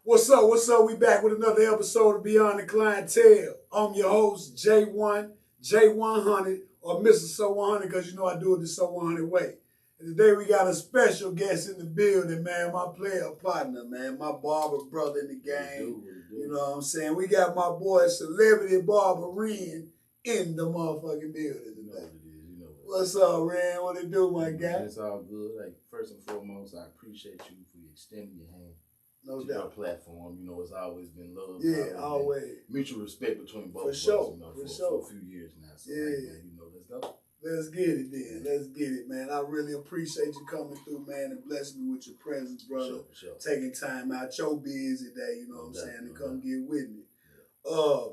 What's up? What's up? We back with another episode of Beyond the Clientele. I'm your host, J1, J100, or Mr. So 100, because you know I do it the So 100 way. And today we got a special guest in the building, man. My player partner, man. My barber brother in the game. You know what I'm saying? We got my boy, CelebrityBarberRen, in the motherfucking building today. What's up, Ren? What it do, my guy? It's all good. Like, first and foremost, I appreciate you for extending your hand. No to doubt. Your platform, you know, it's always been love. Yeah, always. Mutual respect between both of us, sure. you know, for a few years now. So, yeah. Man, you know, let's go. Let's get it then. Let's get it, man. I really appreciate you coming through, man, and blessing me with your presence, brother. For sure. Taking time out your busy day, you know what I'm saying, to come get with me. Yeah.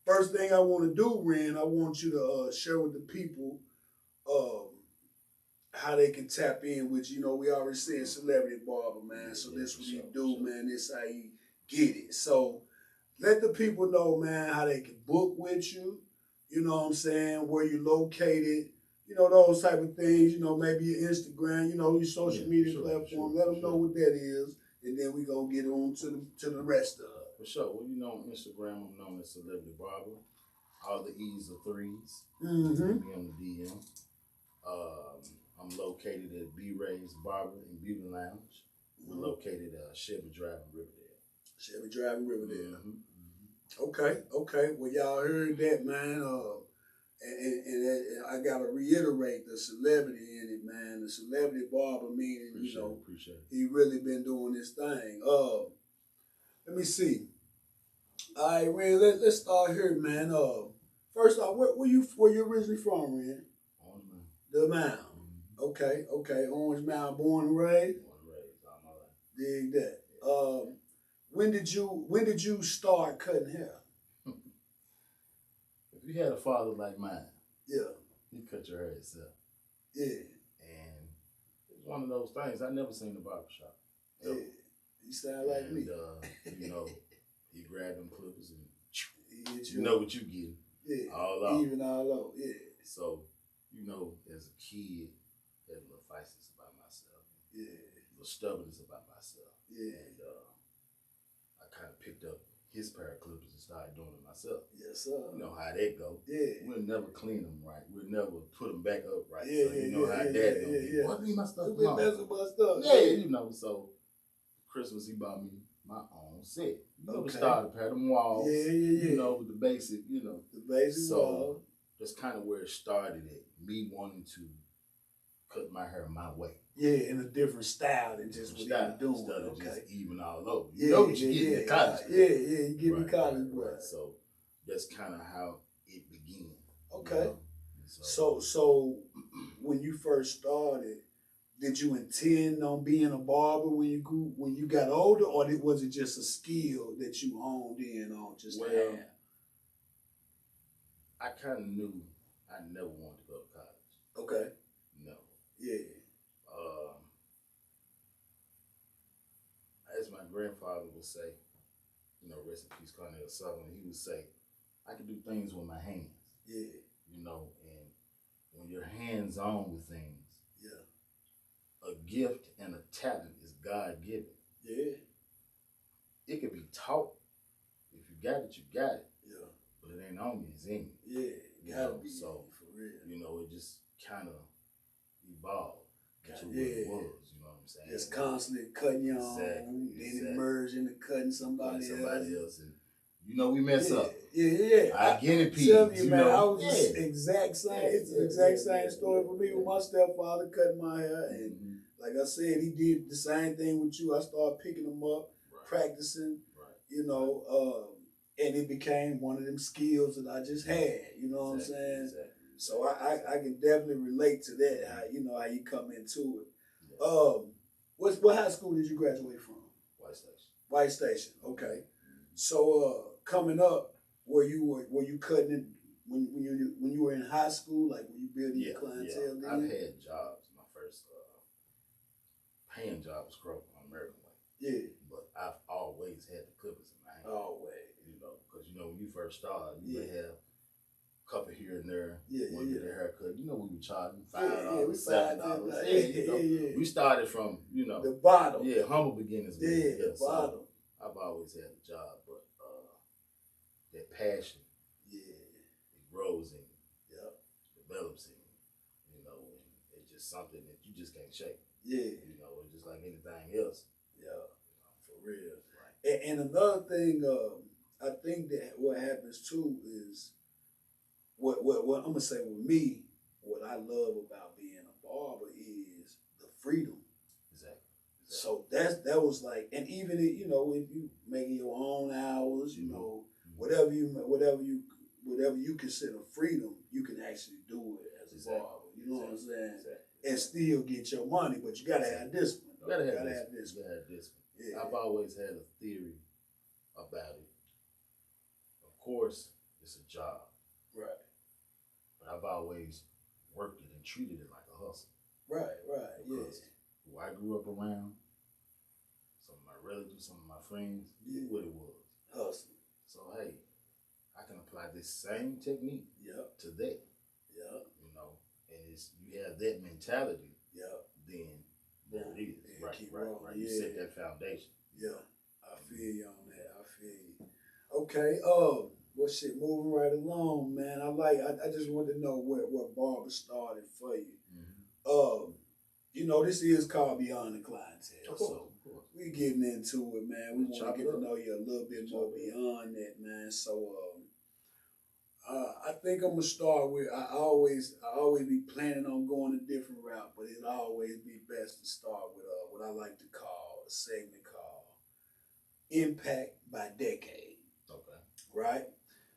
First thing I want to do, Ren, I want you to share with the people how they can tap in with, you know, we already said Celebrity Barber, man. So this what he do, man. This how he get it. So let the people know, man, how they can book with you. You know what I'm saying? Where you located. You know, those type of things. You know, maybe your Instagram. You know, your social media platform. Let them know what that is, and then we gonna get on to the rest of it. For sure. Well, you know, on Instagram, I'm known as Celebrity Barber. All the E's are threes. Mm-hmm. Me on the DM. I'm located at B Ray's Barber and Beauty Lounge. We're located at Chevy Drive in Riverdale. Chevy Drive in Riverdale. Mm-hmm. Okay. Well, y'all heard that, man. And I gotta reiterate the celebrity in it, man. The celebrity barber, meaning Appreciate it. He really been doing this thing. Let me see. All right, Ren. Let's start here, man. First off, where you originally from, Ren? Orange Mound. The Mound. Okay. Orange Mound, born and raised. Born and raised, all my life. Dig that. When did you start cutting hair? If you had a father like mine, Yeah. he cut your hair himself. Yeah. And it's one of those things. I never seen the barbershop. Yeah. You sound like me. You know, he grabbed them clippers and He hit you know what you get. Yeah. All out. Even all out. Yeah. So, you know, as a kid, I had a little feistiness about myself. Yeah. A little stubbornness about myself. Yeah. And I kind of picked up his pair of clippers and started doing it myself. Yes, sir. You know how that go. Yeah. We'll never clean them right. We'll never put them back up right. Yeah, so you know how that go. Yeah. What leave my stuff You been alone? messing with my stuff. Yeah, you know, so Christmas he bought me my own set. You know, the starter pair, them walls. Yeah. You know, with the basic, you know. The basic wall. That's kind of where it started at. Me wanting to cut my hair my way. Yeah, in a different style than just what you were doing. Instead of just even all over. You know what you get in college. Yeah, you get in college. Right. So that's kind of how it began. Okay. You know? So when you first started, did you intend on being a barber when you got older, or was it just a skill that you honed in on just now? I kind of knew I never wanted to go to college. Okay. No. Yeah. As my grandfather would say, you know, rest in peace, Clientele Ep. he would say, I can do things with my hands. Yeah. You know, and when you're hands-on with things, yeah, a gift and a talent is God-given. Yeah. It could be taught. If you got it, you got it. Yeah. But it ain't on you, it's in you. Yeah. Gotta be so for real. You know, it just kind of evolved to what Yeah. it was. You know what I'm saying? Just constantly cutting your own, then it merged into cutting somebody else. And you know we mess up. Yeah. I guinea pigs. Tell you, man, know? I was the exact same. It's the exact same story for me with my stepfather cutting my hair, and like I said, he did the same thing with you. I started picking them up, practicing. You know, and it became one of them skills that I just had. You know what I'm saying? Exactly. So I can definitely relate to that. How you come into it. What high school did you graduate from? White Station. White Station. Okay. So coming up, were you cutting it when you were in high school? Like when you building your clientele? Yeah. I've had jobs. My first paying job was Kroger on American Way. Yeah. But I've always had the clippers in my hand. Always. You know, because when you first started, you may have a couple here and there. Yeah. Get a haircut. You know, we were charging $5, $7. We started from, the bottom. Yeah, humble beginnings. Yeah, the bottom. I bought always had a job, but that passion, it grows in you, develops in you, and it's just something that you just can't shake. It's just like anything else. For real. Right. And another thing, I think that what happens too is what I'm gonna say with me, what I love about being a barber is the freedom. Exactly. So that was like, and even if you making your own hours, whatever you consider freedom, you can actually do it as a barber. You know what I'm saying? And still get your money, but you gotta have discipline. You gotta have discipline. Yeah. I've always had a theory about it. Of course, it's a job. Right. But I've always worked it and treated it like a hustle. Right. Because who I grew up around, some of my relatives, some of my friends, knew what it was. Hustle. So hey, I can apply this same technique to that. And you have that mentality, then there it is. Right. You set that foundation. I feel you on that. I feel you. Okay, well shit, moving right along, man. I just wanted to know where barber started for you. This is called Beyond the Clientele. Of course. So we getting into it, man. We want to get to know you a little bit more beyond that, man. So I think I'm gonna start with I always be planning on going a different route, but it'll always be best to start with what I like to call a segment called Impact by Decade. Okay. Right?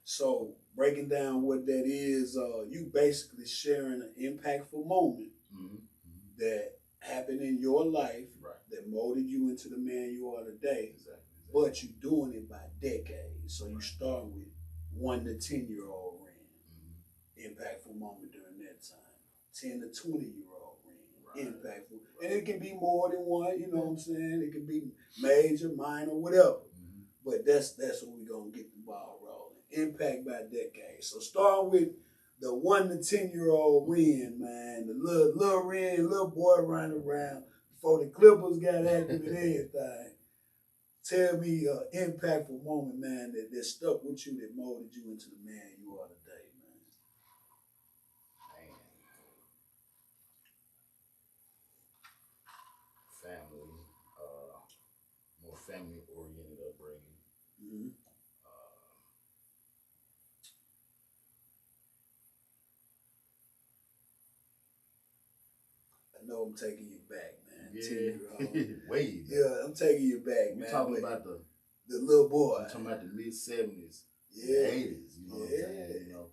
So breaking down what that is, you basically sharing an impactful moment that happened in your life that molded you into the man you are today. Exactly. But you're doing it by decades. So you start with 1 to 10-year-old Ren, impactful moment during that time. 10 to 20-year-old Ren, impactful. And it can be more than one, you know what I'm saying? It can be major, minor, whatever. But that's what we're going to get the ball rolling. Impact by decade. So starting with the 1 to 10-year-old Ren, man, the little Ren, little boy running around before the Clippers got active and everything. Tell me an impactful moment, man, that stuck with you, that molded you into the man you are today, man. Family, more family-oriented upbringing. I know I'm taking you back, man. Way back. Yeah, I'm taking you back, man. We're talking about the little boy. I'm talking about the mid-70s, the 80s, you know what I'm saying?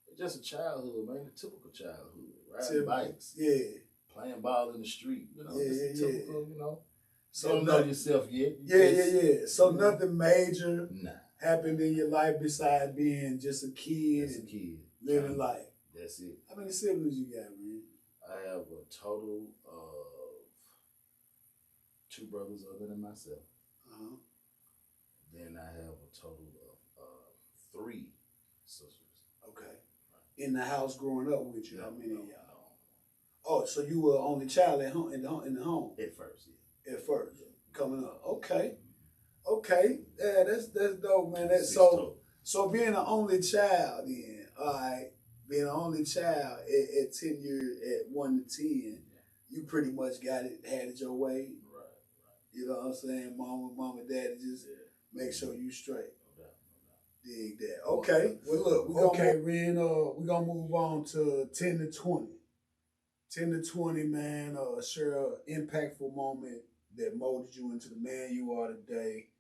It's just a childhood, man, a typical childhood. Riding bikes, playing ball in the street, just typical, So you don't know yourself yet. So nothing major happened in your life besides being just a kid living life. That's it. How many siblings you got, man? I have a total of 2 brothers other than myself. Then I have a total of 3 sisters. Okay. Right. In the house growing up with you, how many of y'all? No. Oh, so you were only child at home in the home? At first, At first, coming up. Okay. Yeah, that's dope, man. So being an only child, then, all right. Being an only child at 10 years, at 1 to 10, you pretty much had it your way. Right. You know what I'm saying? Mom and daddy just make sure you straight. No doubt. Dig that. Okay. Well, look, we're gonna move on to 10 to 20. 10 to 20, man, share an impactful moment that molded you into the man you are today.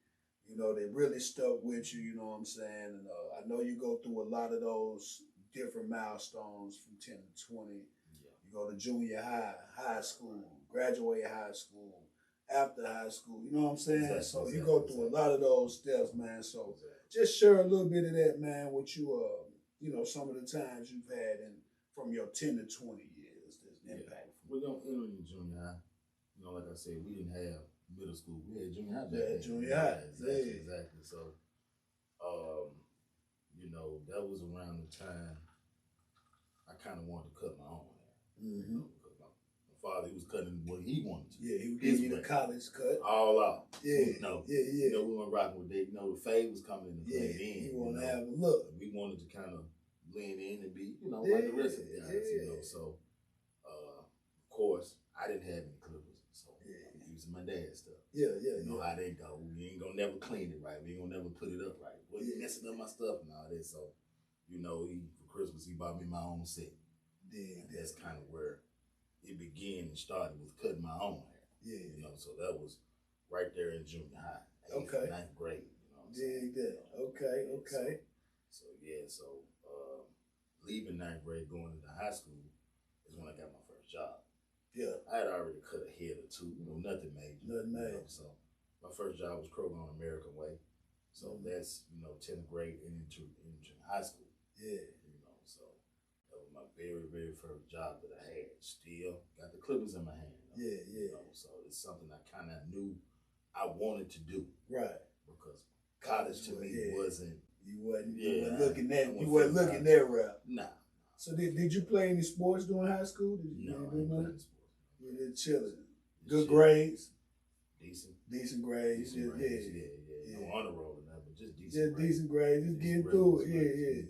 That really stuck with you, you know what I'm saying? And I know you go through a lot of those different milestones from 10 to 20. You go to junior high school, graduate high school, after high school, you know what I'm saying? So you go through a lot of those steps, man. So just share a little bit of that, man, with you, some of the times you've had from your 10 to 20 years, this impact. We're going to enter in junior high. Like I said, we didn't have middle school. We had junior high back then. Junior high. Exactly. So, that was around the time I kind of wanted to cut my own hair. Because my father, he was cutting what he wanted to. Yeah, he would give you the college cut. All out. Yeah. You know, we weren't rocking with that. You know, the fade was coming into play then. You want to have a look. We wanted to kind of blend in and be, you know, like the rest of the guys, you know. So, of course, I didn't have any clippers. So, using my dad's stuff. You know how they go. We ain't gonna never clean it right. We ain't gonna never put it up right. Well, you messing up my stuff and all that. So, you know, for Christmas, he bought me my own set. And that's kind of where it began and started with cutting my own hair. You know, so that was right there in junior high. 9th grade. You know what I'm saying? Okay. So leaving 9th grade, going into high school is when I got my first job. I had already cut a head or two, you know, nothing major. Nothing major. So my first job was Kroger on American Way. So that's, you know, 10th grade and into high school. You know, so that was my very, very first job that I had. Still got the clippers in my hand. You know, so it's something I kind of knew I wanted to do. Right. Because college to me wasn't. You wasn't looking that route. Nah. So did you play any sports during high school? No, I didn't play any sports. You did chilling. Good grades. Decent grades. No honor roll or nothing, but just decent. Decent grades. Just getting through it.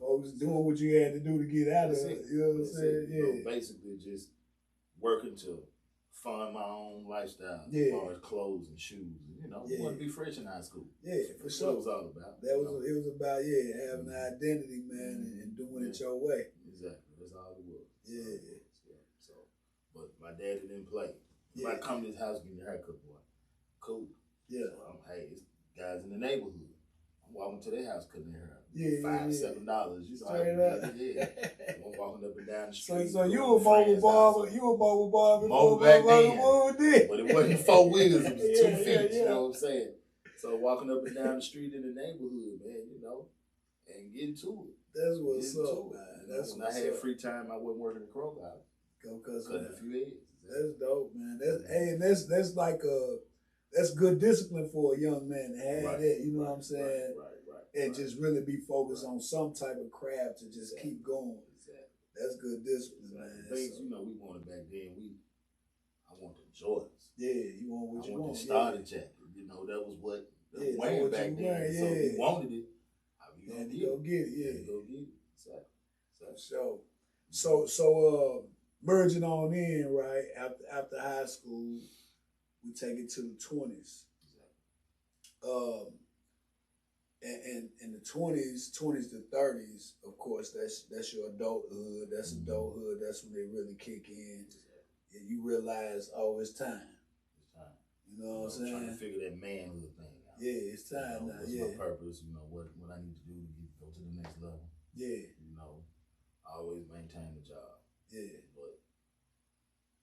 Folks doing what you had to do to get out of it. You know what I'm saying? You know, basically just working to fund my own lifestyle as far as clothes and shoes. You know, we want to be fresh in high school. For sure. What it was all about. It was about having an identity, man, and doing it your way. Exactly. That's all it was. So, but my daddy didn't play. If I come to his house getting a haircut, boy, cool. So hey, it's guys in the neighborhood. I'm walking to their house cutting their hair. $5, $7. You know, I'm walking up and down the street. So you a mobile barber? Mobile back then. But it wasn't 4 wheels, it was 2 feet. You know what I'm saying? So walking up and down the street in the neighborhood, man, you know, and getting to it. That's what's up, man. That's when I had free time, I wasn't working at Kroger. Go cutting a few eggs. That's dope, man. That's like that's good discipline for a young man to have that. You know what I'm saying? And just really be focused on some type of craft to just keep going. That's good discipline, man. Things, you know, we wanted back then. I wanted Jordans. You want what you want. The starter jacket. You know, that was what wearing back then. So if you wanted it, you had to go get it. Go get it. So merging on in, right, after high school, we take it to the 20s. And the 20s to 30s, of course, that's your adulthood. That's adulthood. That's when they really kick in. And you realize, it's time. You know what I'm saying? Trying to figure that manhood thing out. It's time now. What's my purpose? You know, what I need to do to go to the next level. You know, I always maintain the job. But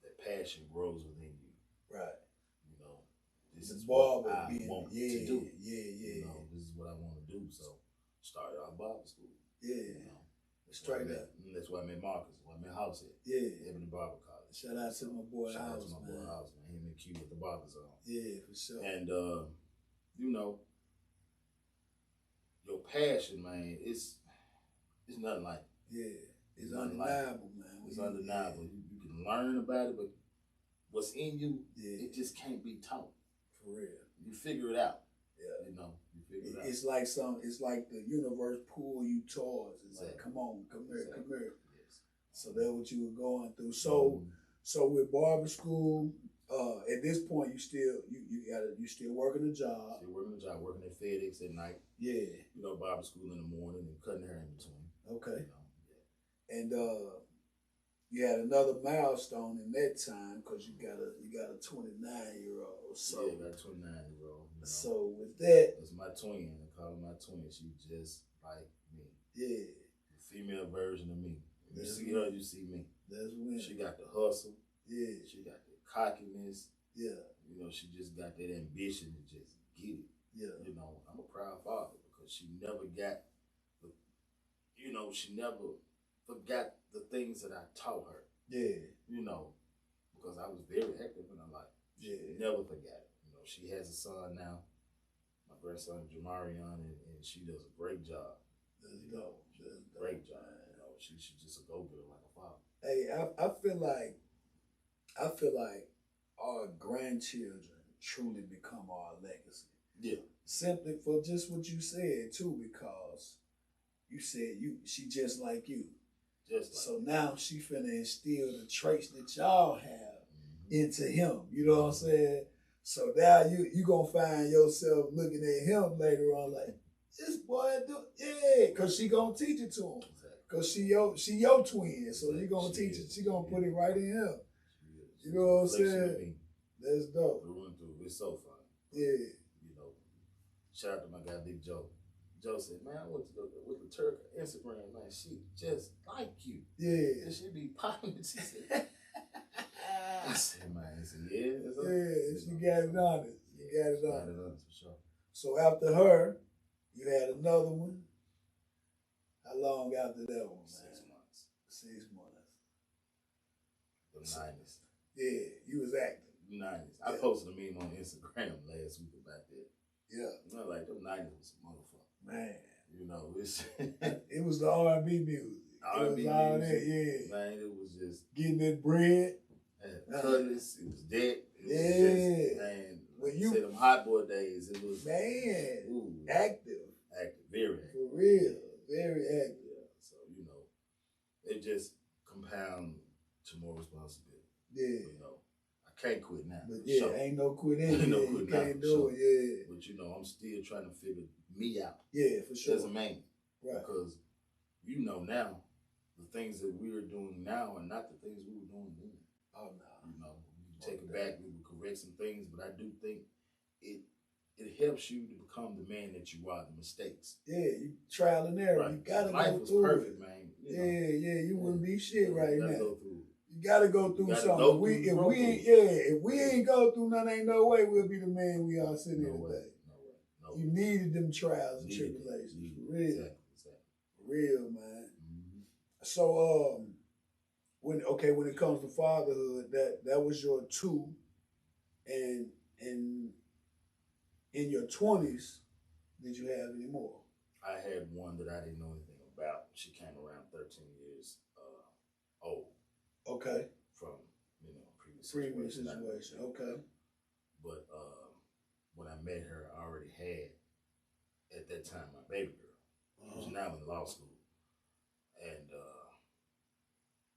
that passion grows within you. Right. You know, this is what I want to do. You know, this is what I want to do. So, started out barber school. You know, straight up. That's where I met Marcus. Where I met House at. Ebony Barber College. Shout out to my boy House. Shout out to my boy House, man. Him and Q at the barber zone. For sure. And you know, your passion, man, it's nothing like it. It's undeniable, man. It's undeniable. You can learn about it, but what's in you, it just can't be taught. For real. You figure it out. You know, you figure it out. It's like the universe pull you towards. It's like, come on, come here. Yes. So that's what you were going through. So with barber school, at this point you still working a job. Working at FedEx at night. You know, barber school in the morning and cutting hair in between. Okay. You know, and you had another milestone in that time because you got a 29-year-old. So I got a 29-year-old. You know. So with that, that's my twin. I call her my twin. She just like me. The female version of me. You see her, you see me. That's when she got the hustle. She got the cockiness. You know, she just got that ambition to just get it. You know, I'm a proud father because she never got she never forgot the things that I taught her. You know, because I was very active in her life. She never forgot it. You know, she has a son now, my grandson Jamarion, and she does a great job. Great job. You know, she's just a go-getter like a father. Hey, I feel like I feel like our grandchildren truly become our legacy. Yeah. Simply for just what you said too, because you said she just like you. Just like so now she finna instill the traits that y'all have into him. You know what I'm saying? So now you gonna find yourself looking at him later on like, this boy cause she gonna teach it to him. Cause she your twin, so you gonna teach it. She gonna put it right in him. You know what I'm saying? That's dope. Through and through. It's so fun. Yeah. You know, shout out to my guy Big Joe. Joe said, man, I went to with Laterrika Instagram, man. She just like you. Yeah. And she be popping. She said, I said, man, I said, yeah. She got it on it. She got it on it. For sure. So after her, you had another one. How long after that one, man? 6 months. 6 months. The 90s. Yeah, you was active. 90s. I posted a meme on Instagram last week about that. Yeah. You know, like, them 90s was a motherfucker. Man. You know, it's... it was the R&B music. R&B it was all music. that, yeah. Man, it was just... Getting that bread. Cutlass, it was dead. It was just, man, when you say them hot boy days, it was... Man, ooh, active. Active, very active. For real, very active. Yeah, so, you know, it just compound to more responsibility. Yeah. You know, I can't quit now. But yeah, sure. Ain't no quitting. Ain't no quit quit you now. can't do Sure. it, yeah. But, you know, I'm still trying to figure me out. Yeah, for sure. As a man. Right. Because, you know, now, the things that we are doing now are not the things we were doing then. Oh, no. You know, we can take it back, we will correct some things, but I do think it helps you to become the man that you are, the mistakes. Yeah, you trial and error. Right. You gotta Life go was through perfect, it. man. You wouldn't be shit right you now. gotta go through it. You gotta go through something. If we ain't go through nothing, ain't no way we'll be the man we are sitting here today. No way. You needed them trials and tribulations. For real. Exactly. For real, man. Mm-hmm. So when it comes to fatherhood, that was your two, and in your 20s, did you have any more? I had one that I didn't know anything about. She came around 13 years old. Okay. From, previous situation. Okay. But when I met her, I already had, at that time, my baby girl, who's now in law school. And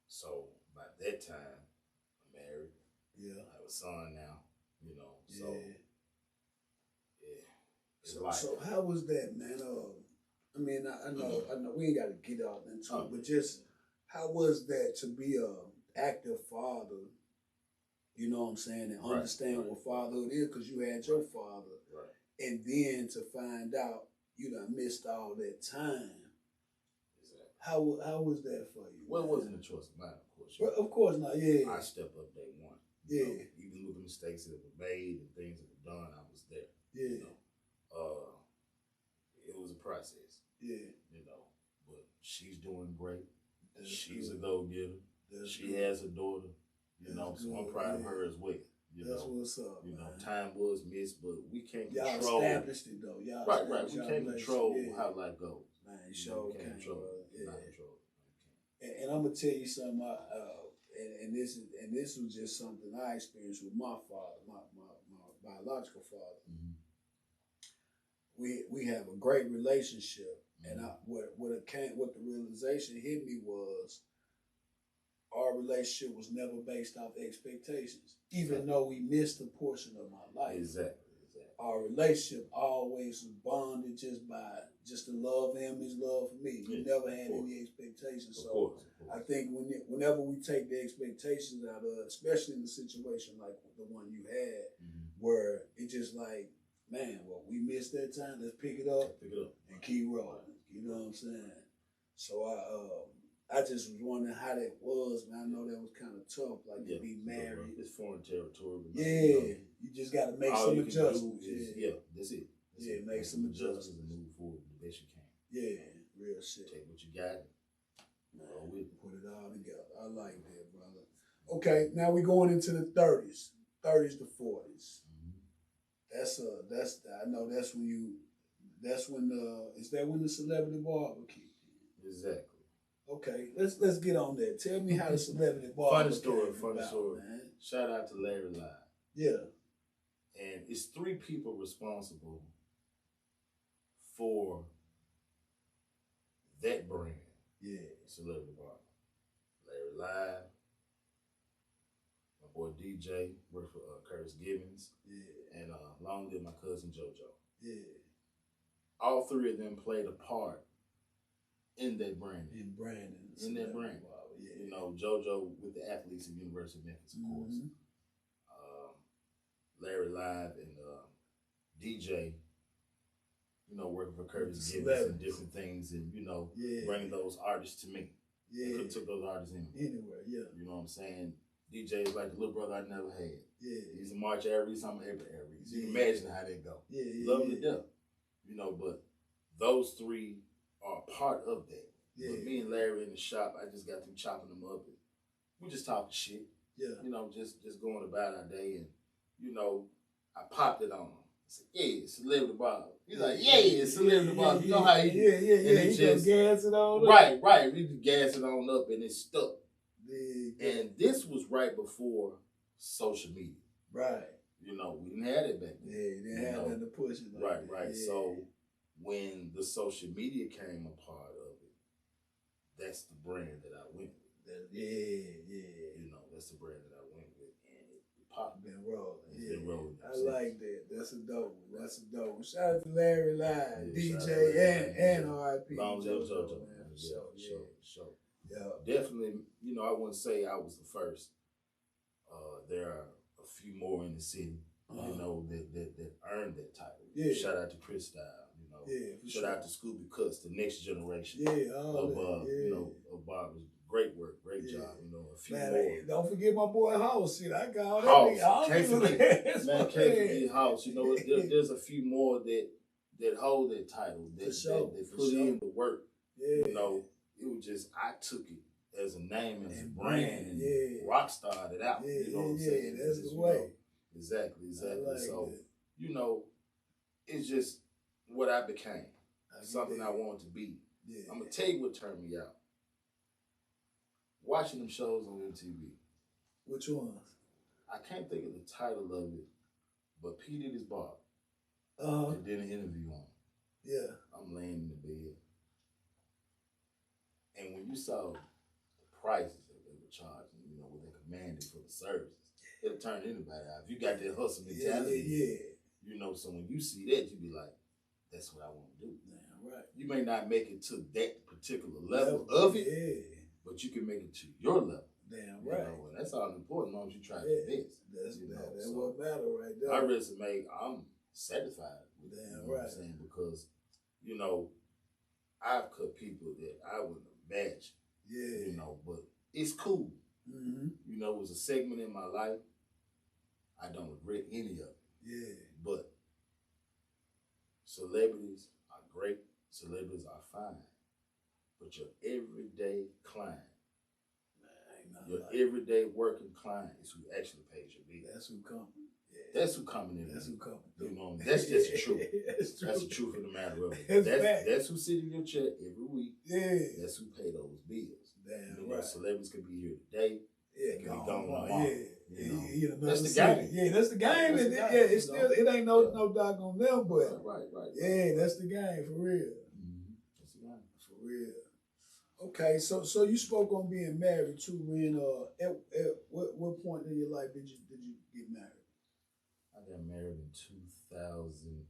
so by that time, I'm married. Yeah. I have a son now, so So how was that, man? I know we ain't got to get all into it, but just how was that to be a active father? You know what I'm saying, and understand what fatherhood is, because you had your father, and then to find out you done missed all that time. Exactly. How was that for you? Well, it wasn't a choice of mine, of course. Well, of course not. Yeah. I stepped up day one. Yeah. Even with the mistakes that were made and things that were done, I was there. Yeah. It was a process. Yeah. But she's doing great. She's good. A go-getter. She has a daughter. So I'm proud of her as well. That's what's up. Time was missed, but we can't y'all control. Established it though. Y'all right. We can't control how life goes. Man, you sure can't control. Yeah. Not control. And I'm gonna tell you something. And this was just something I experienced with my father, my biological father. Mm-hmm. We have a great relationship, and what the realization hit me was our relationship was never based off expectations, even though we missed a portion of my life. Exactly. Our relationship always was bonded just the love of him, his love for me. We never had any expectations. Of course. I think whenever we take the expectations out of it, especially in a situation like the one you had, where it's just like, man, well, we missed that time. Let's pick it up and keep rolling. You know what I'm saying? So I just was wondering how that was, man. I know that was kind of tough, like to be married. It's foreign territory. You just got to make some adjustments. That's it. Make some adjustments and move forward the best you can. Yeah, real shit. Take what you got. Put it all together. I like that, brother. Okay, now we're going into the 30s to 40s. I know that's when is that when the celebrity barber kicked in? Exactly. Okay, let's get on that. Tell me how the celebrity barber funny story. Man. Shout out to Larry Live. Yeah. And it's 3 people responsible for that brand. Yeah. Celebrity Barber. Larry Live, my boy DJ, worked for Curtis Gibbons. Yeah. And long live my cousin JoJo. Yeah. All 3 of them played a part in that brand. In branding. In that brand. Yeah. You know, JoJo with the athletes at University of Memphis, of course. Larry Live and DJ, you know, working for Curtis Gibbons and different things, and you know, bringing those artists to me. Yeah, could have took those artists anywhere. Yeah, you know what I'm saying. DJ is like the little brother I never had. Yeah, he's a March Aries, I'm an April Aries. You can imagine how that go. Love him to death. You know, but those 3 are part of that. But me and Larry in the shop, I just got them chopping them up, and we just talking shit. Yeah, you know, just going about our day, and you know, I popped it on him. I said, yeah, Celebrity Barber. He's like, yeah, Celebrity Barber. You know how he he just gas it on up. Right. We just gas it on up and it stuck. And this was right before social media. Right. You know, we didn't have it back then. Yeah, you didn't have nothing to push it. Like right. Yeah. So when the social media came a part of it, that's the brand that I went with. You know, that's the brand that I went with. Been rolling. Been rolling. I like that. That's a dope one. Shout out to Larry Live, DJ, and R.I.P. Long live JoJo. Sure. Yeah. Definitely, you know, I wouldn't say I was the first. There are a few more in the city, you know, that earned that title. Yeah. Shout out to Chris Style, you know. Yeah. Shout out to Scooby Cuts, the next generation. You know, of barbers. Great work, great job. You know, a few more. Don't forget my boy House. See, I got House. Can't forget House. You know, there's a few more that hold that title, that put in the work. Yeah. You know, it was just I took it as a name, as a brand, and rock starred it out. You know what I'm saying? That's the way. Know, exactly. Like so, that. You know, it's just what I became. Something I wanted to be. Yeah. I'm gonna tell you what turned me out. Watching them shows on MTV. Which ones? I can't think of the title of it, but P. Diddy's Barber. And did an interview on it. Yeah. I'm laying in the bed. And when you saw the prices that they were charging, you know, what they commanded for the services, it'll turn anybody out. If you got that hustle mentality, you know, so when you see that, you be like, that's what I want to do. Damn right. You may not make it to that particular level of it, but you can make it to your level. Damn right. You know, and that's all important as long as you try to best. That's what matter right there. My resume, I'm satisfied with it. You know what I'm saying? Because, you know, I've cut people that I wouldn't have matched. Yeah. You know, but it's cool. Mm-hmm. You know, it was a segment in my life. I don't regret any of it. Yeah. But celebrities are great. Celebrities are fine. But your everyday client, your everyday working client is who actually pays your bill. That's who coming. Yeah. That's who coming in. That's who coming. You know, that's just the truth. That's the truth of the matter of it. That's who sit in your chair every week. Yeah. That's who pay those bills. Damn you know, right. Celebrities can be here today. Yeah, can be gone tomorrow. You know, that's the game. Yeah, that's the game. It's still it ain't no dog on them, but right. Yeah, that's the game for real. Mm-hmm. That's the game for real. Okay, so you spoke on being married too. When at what point in your life did you get married? I got married in 2008.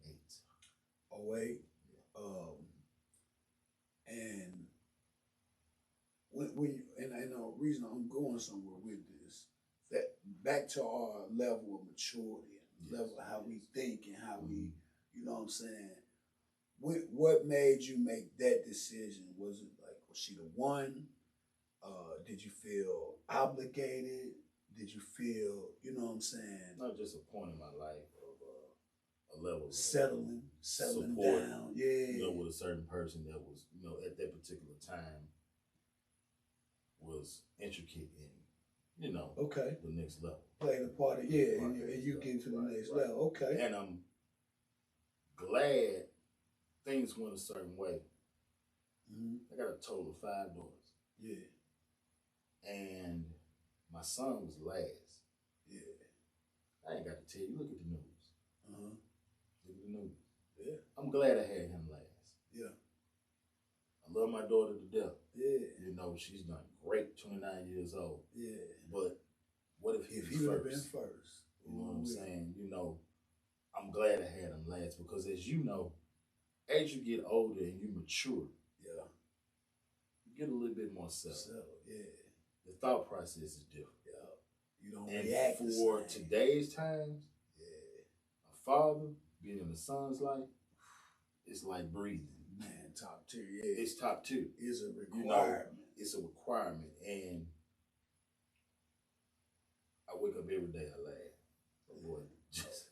Oh wait, and when and the reason I'm going somewhere with this, that back to our level of maturity and level of how we think and how we, you know what I'm saying. What made you make that decision? Was it like, was she the one? Did you feel obligated? Did you feel, you know what I'm saying? Not just a point in my life of a level of settling support, down. Yeah. You know, with a certain person that was, you know, at that particular time was intricate in, you know, the next level. Playing a part of, and you get to the next level. Okay. And I'm glad things went a certain way. Mm-hmm. I got a total of 5 daughters. Yeah. And my son was last. Yeah. I ain't got to tell you. Look at the news. Uh-huh. Look at the news. Yeah. I'm glad I had him last. Yeah. I love my daughter to death. Yeah. You know, she's done great, 29 years old. Yeah. But what if he would have been first? You know what I'm saying? You know, I'm glad I had him last because, as you know, as you get older and you mature, yeah, you get a little bit more settled. Yeah. The thought process is different. Yeah. You don't and react for today's times, a father being in a son's life, it's like breathing. Man, top tier, yeah. It's top tier. It's a requirement. You know, it's a requirement. And I wake up every day, I laugh. Boy, just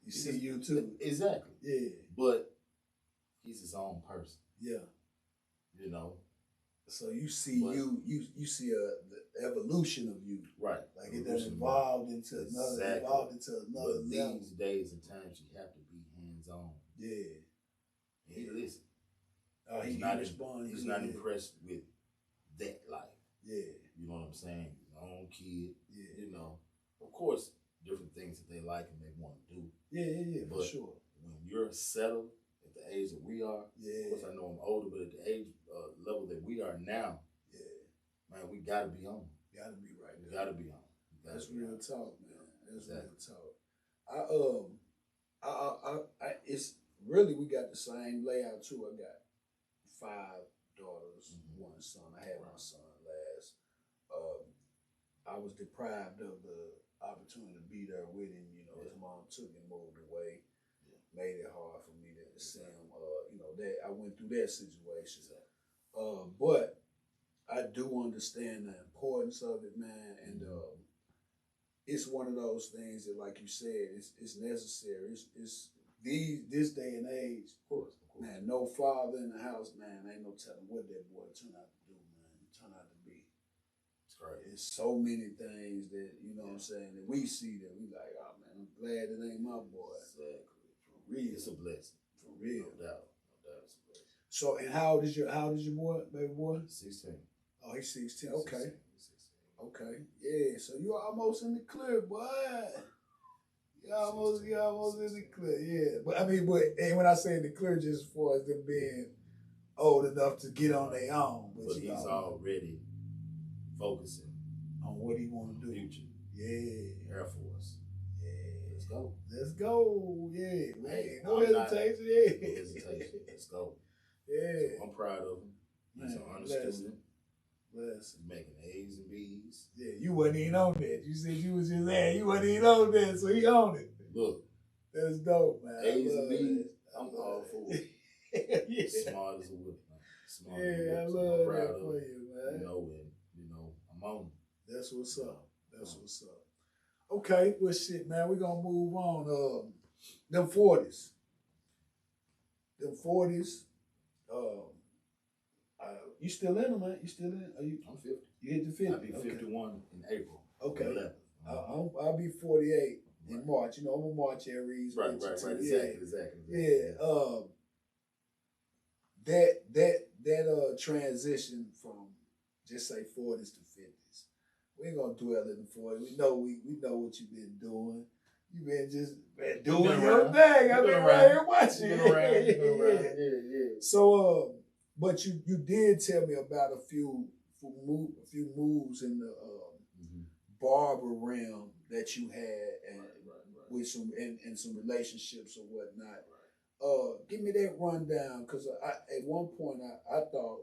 you see you too. Exactly. Yeah. But he's his own person. Yeah. You know. So you see you see the evolution of you. Right. Like it done evolved into another but level. These days and times you have to be hands on. Yeah. And he listen. He's not responding. He's not impressed with that life. Yeah. You know what I'm saying? His own kid. Yeah. You know. Of course, different things that they like and they want to do. Yeah, but for sure. When you're settled at the age that we are, yeah. Of course I know I'm older, but at the age level that we are now, man, we gotta be on. Gotta be right. We gotta be on. That's real talk, man. That's real talk. It's really, we got the same layout too. I got 5 daughters, 1 son. I had my son last. I was deprived of the opportunity to be there with him. You know, his mom took and moved away. Made it hard for me to see him. You know, that I went through that situation. But I do understand the importance of it, man. And it's one of those things that, like you said, it's necessary. It's this day and age. Of course. Man, no father in the house, man, ain't no telling what that boy turn out to do, man. Turn out to be. It's right. It's so many things that, you know what I'm saying, that we see that we like, oh man, I'm glad it ain't my boy. Exactly. For real. It's a blessing. For real. No doubt. No doubt it's a blessing. So, and how old is your boy, baby boy? 16. Oh, he's 16. Okay. 16. Okay. Yeah. So you're almost in the clear, boy. You're almost in the clear. Yeah. But I mean, and when I say in the clear, just as far as them being old enough to get on their own. But he's already focusing on what he want to do. Future. Yeah. Air Force. Yeah. Let's go. Let's go. Yeah. Hey, no hesitation. Yeah. No hesitation. Let's go. Yeah. So I'm proud of him. He's an honest student. Bless. He's making A's and B's. Yeah, you wasn't even on that. You said you was just there. You wasn't even on that, so he on it. Look. That's dope, man. A's and B's, I'm all for it. Yeah. Smart as a whip, man. Smart I as a whip. love I'm proud that of for him. you, man. You know, I'm on him. That's what's up. That's what's up. Okay, well, shit, man, we're going to move on. Them 40s. You still in them, man? You still in? I'm 50. You hit the 50? I'll be 51 in April. Okay. 11th. I'll be 48 in March. You know, I'm a March Aries. Right. Exactly. Yeah. That transition from just say 40s to 50s. We ain't gonna dwell in the 40s. We know what you've been doing. You've been doing your thing. I've been right here watching. Yeah. So but you did tell me about a few moves in the barber realm that you had and with some and some relationships or whatnot. Give me that rundown, because at one point I thought,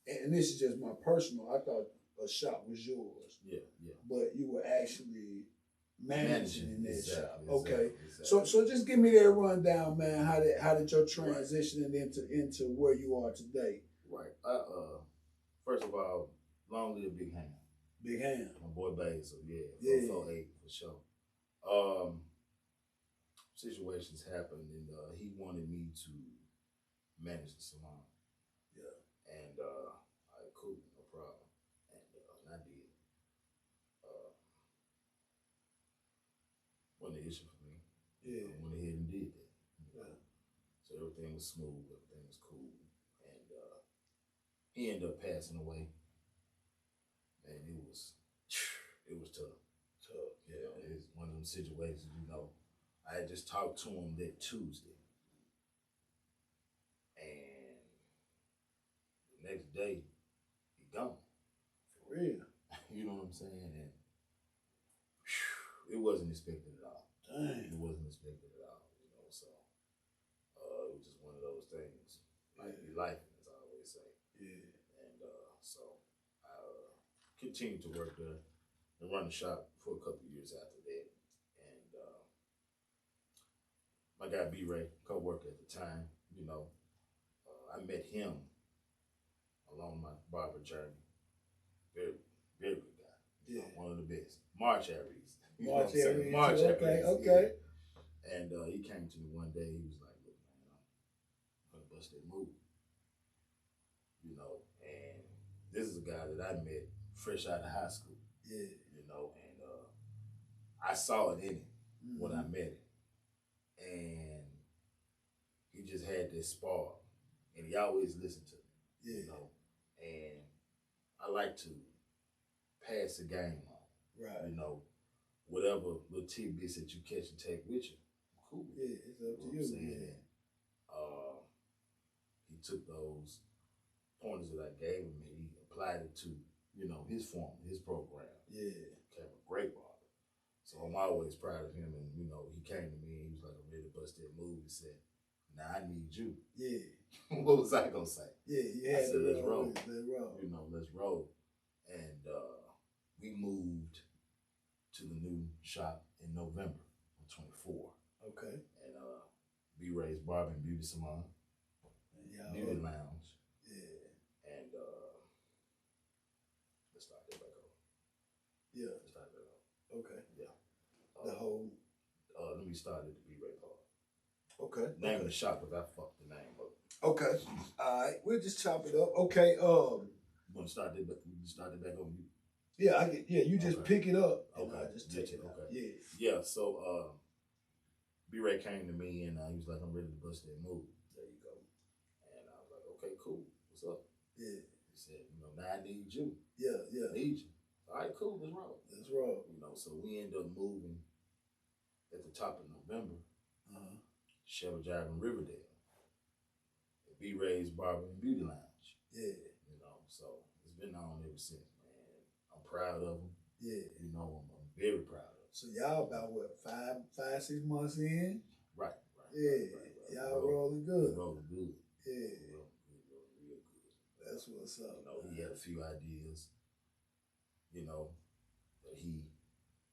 and this is just my personal, I thought a shop was yours. Yeah. But you were actually managing in that shop. Okay. Exactly. So just give me that rundown, man. How did your transition into where you are today? Right. First of all, long live Big Hand. Big Hand. My boy Babe, so yeah. 448 for sure. Situations happened and he wanted me to manage the salon. Yeah. And I cool, no problem. And I did. Wasn't an issue for me. Yeah. I went ahead and did that. Yeah. So everything was smooth, everything was cool. And he ended up passing away and it was tough. Yeah, it's one of them situations, you know. I had just talked to him that Tuesday, and the next day, he gone. For real. You know what I'm saying? And it wasn't expected at all. Dang. It wasn't expected at all, you know. So it was just one of those things. Like life, as I always say. Yeah. And so I continued to work there and run the shop for a couple of years after that. And my guy B-Ray, co-worker at the time, you know, I met him along my barber journey. Very, very good guy. Yeah. One of the best. March Aries. March Aries. March Aries. Okay. Yeah. And he came to me one day. He was like, "Look, man, I'm gonna bust that move." You know, and this is a guy that I met fresh out of high school. Yeah. You know, and I saw it in him when I met him, and he just had this spark, and he always listened to me. Yeah. You know, and I like to pass the game on. Right. You know, whatever little tidbits that you catch and take with you, cool. Yeah, it's up to you. Yeah. He took those pointers that I gave him and he applied it to, you know, his form, his program. Yeah. Became a great barber. So I'm always proud of him. And, you know, he came to me and he was like, "I'm ready to bust that move." He said, "Now I need you." Yeah. What was I going to say? Yeah, I said, let's roll. Let's roll. You know, let's roll. And we moved to the new shop in November of 24. Okay. And B-Ray's Barber and Beauty Salon. Beauty Lounge. Yeah. And let's start that back over. Yeah. Let's start that over. Okay. Yeah. The whole. Let me start at the B-Ray part. Okay. Name of the shop, because I fucked the name up. Okay. All right. We'll just chop it up. Okay. You want to start that back? You start it back over you. Yeah, I get. Yeah, you just pick it up. Okay. I just take it. Okay. Yeah. Yeah. So B-Ray came to me and he was like, "I'm ready to bust that move." There you go. And I was like, "Okay, cool. What's up?" Yeah. He said, "You know, now I need you." Yeah. Yeah. I need you. All right, cool. Let's roll. Let's roll. You know, so we ended up moving at the top of November. Shelby Drive in Riverdale. B-Ray's Barber and Beauty Lounge. Yeah. You know, so it's been on ever since, man. I'm proud of them. Yeah. You know, I'm very proud of them. So y'all about what, 5-6 months in? Right. Yeah. Right. Y'all rolling good. Rolling good. Yeah. Rolling real good. That's what's up. You know, he had a few ideas, you know, that he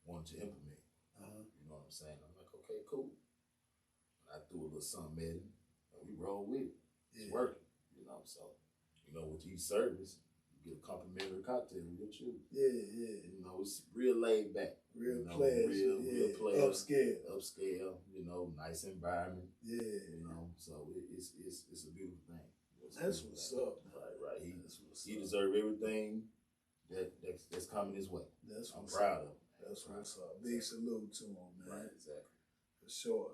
wanted to implement. You know what I'm saying? I'm like, okay, cool. I threw a little something at him, and we rolled with it. It's working, you know. So, you know, with each service, you get a complimentary cocktail with your choose. Yeah, yeah. You know, it's real laid back. Real pleasure. Real pleasure. Upscale. You know, nice environment. Yeah. You know, so it's a beautiful thing. That's what's up. Right. He deserves everything that's coming his way. I'm proud of him. That's what's up. Big salute to him, man. Right, exactly. For sure.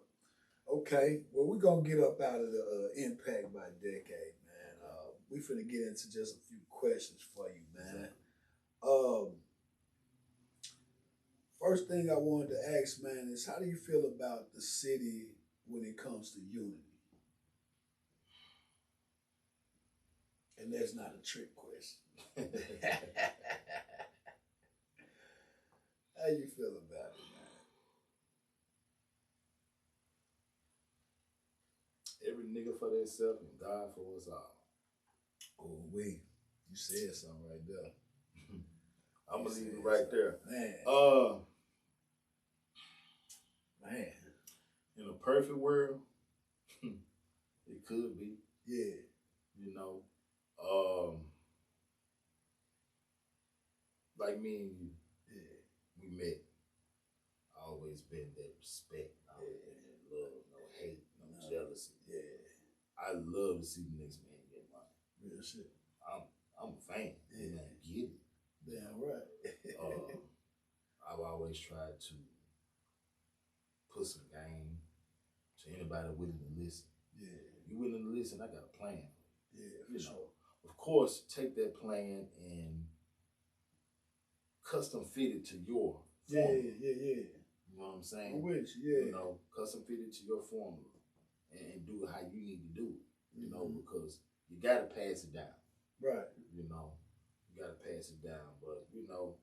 Okay, well, we're going to get up out of the impact by decade, man. We finna get into just a few questions for you, man. Exactly. First thing I wanted to ask, man, is how do you feel about the city when it comes to unity? And that's not a trick question. How you feel about it, man? Every nigga for themselves and God for us all. Oh, you said something right there. I'm gonna leave it right there. Man. Man. In a perfect world, it could be. Yeah. You know, like me and you, we met. Always been that respect, always been that love, no hate, no jealousy. Yeah. I love to see the next man get money. Real shit. I'm a fan. Yeah. I get it. Damn right. I've always tried to put some game to anybody willing to listen. Yeah. If you willing to listen, I got a plan. Yeah, for sure. Of course, take that plan and custom fitted to your yeah, formula. yeah. You know what I'm saying? I'm with you, yeah. You know, custom fitted to your formula and do it how you need to do it. You know, because you gotta pass it down. Right. You know, you gotta pass it down. But you know,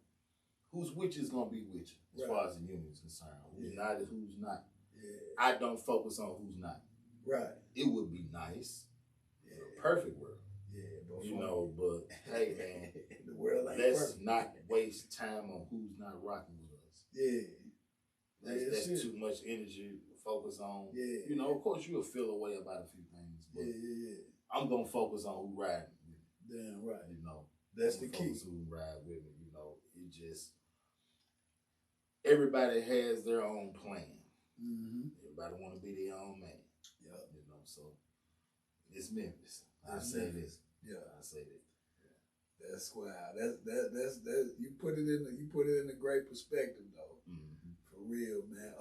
who's which is gonna be which as far as the union is concerned. Who's not is who's not. Yeah. I don't focus on who's not. Right. It would be nice. Yeah. In a perfect world. Yeah, but you know, but hey man, the world ain't let's perfect. not waste time on who's not rocking with us. Yeah. That's too much energy to focus on. Yeah. You know, of course you'll feel a way about a few things, but I'm gonna focus on who riding with me. Damn right. You know. That's the key. Who ride with me, you know. It just everybody has their own plan. Everybody wanna be their own man. Yeah. You know, so it's Memphis. I say this. Yeah. I say that. Yeah. That's wild. That's you put it in a great perspective though. For real, man.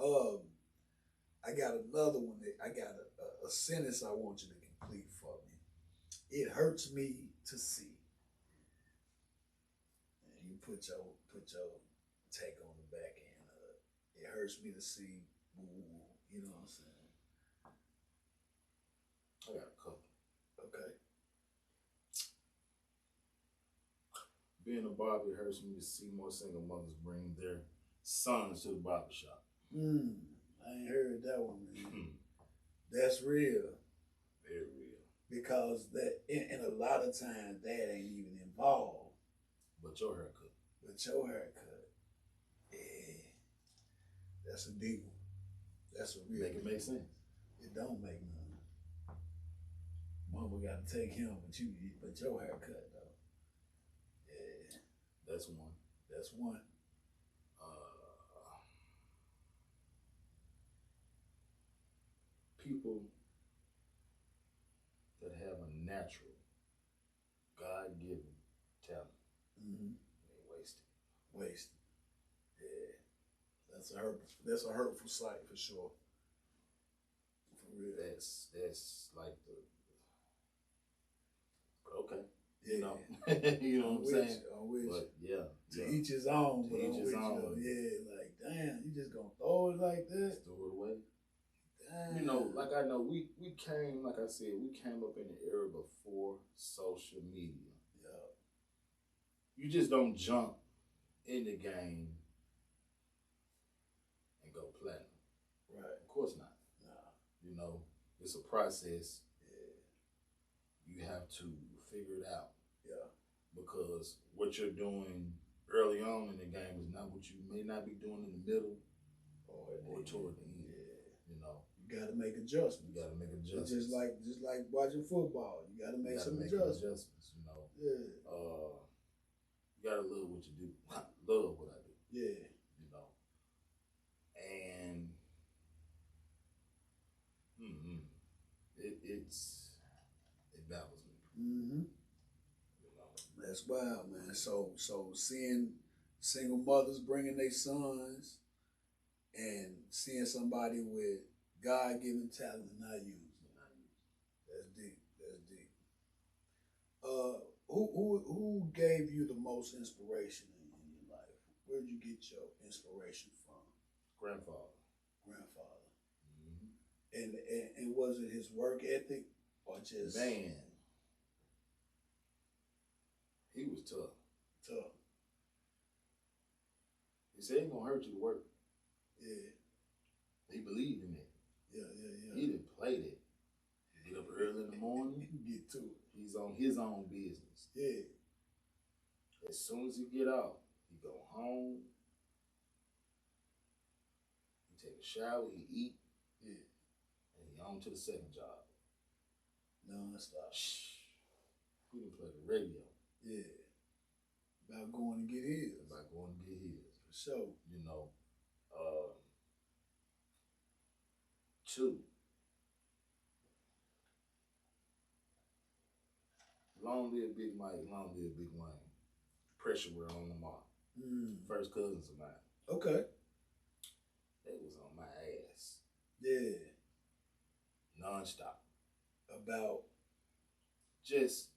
I got another one. I got a sentence I want you to complete for me. It hurts me to see. And you put your take on the back end of it. It hurts me to see. You know what I'm saying? I got a couple. Okay. Being a barber, it hurts me to see more single mothers bring their sons to the barber shop. I ain't heard that one, man. That's real. Very real. Because that, and a lot of times that ain't even involved. But your haircut. Yeah. That's a deep one. That's a real. Make it make sense. It don't make none. Mama got to take him, but your haircut though. Yeah. That's one. People that have a natural, God-given talent, they waste it. Yeah. That's a hurtful sight for sure. For real. That's like the. But okay. Yeah. You know, you know what I'm saying? But yeah. To each his own. To each his own. Yeah, like damn, you just gonna throw it like this? Throw it away. Damn. You know, like I know we came, like I said, we came up in the era before social media. Yeah. You just don't jump in the game and go platinum. Right. Of course not. Nah. You know, it's a process. Yeah. You have to figure it out. Yeah. Because what you're doing early on in the game is not what you may not be doing in the middle or toward the end. Yeah. You know. You gotta make adjustments. Just like watching football. You gotta make some adjustments. You know. Yeah. You gotta love what you do. Love what I do. Yeah. You know. And it baffles me. You know. That's wild, man. So seeing single mothers bringing their sons and seeing somebody with God-given talent and not used. That's deep. Who gave you the most inspiration in your life? Where'd you get your inspiration from? Grandfather. And was it his work ethic or just man? He was tough. He said it ain't gonna hurt you to work. Yeah. He believed in it. Yeah. He didn't play that. Get up early in the morning. Get to it. He's on his own business. Yeah. As soon as he get out, he go home. He take a shower. He eat. Yeah. And he on to the second job. Non-stop. He didn't play the radio. Yeah. About going to get his. For sure. You know. Two. Long live Big Mike, long live Big Wayne. Pressure were on them all. First cousins of mine. Okay. They was on my ass. Yeah. Non-stop. About? Just,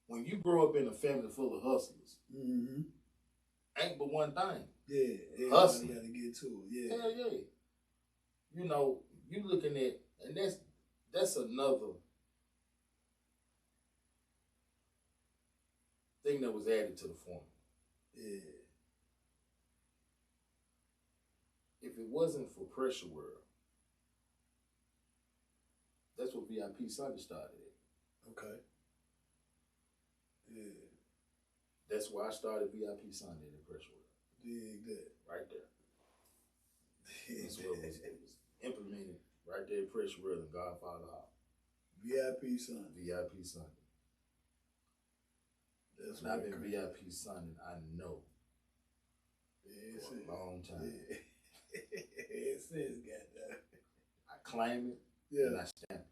when you grow up in a family full of hustlers, ain't but one thing. Yeah, hustling. Got to get to it. Yeah, hell yeah. You know, you looking at, and that's another thing that was added to the formula. Yeah. If it wasn't for Pressure World, that's what VIP Sunday started at. Okay. Yeah. That's why I started VIP Sunday at Pressure World. Dig that. Right there. That's what it was implemented right there at Pressure World in Godfather Hall. VIP Sunday. VIP Sunday. That's when I've been VIP Sunday, I know. Yeah, for a long time. Yeah. It says, goddamn. I claim it and I stamp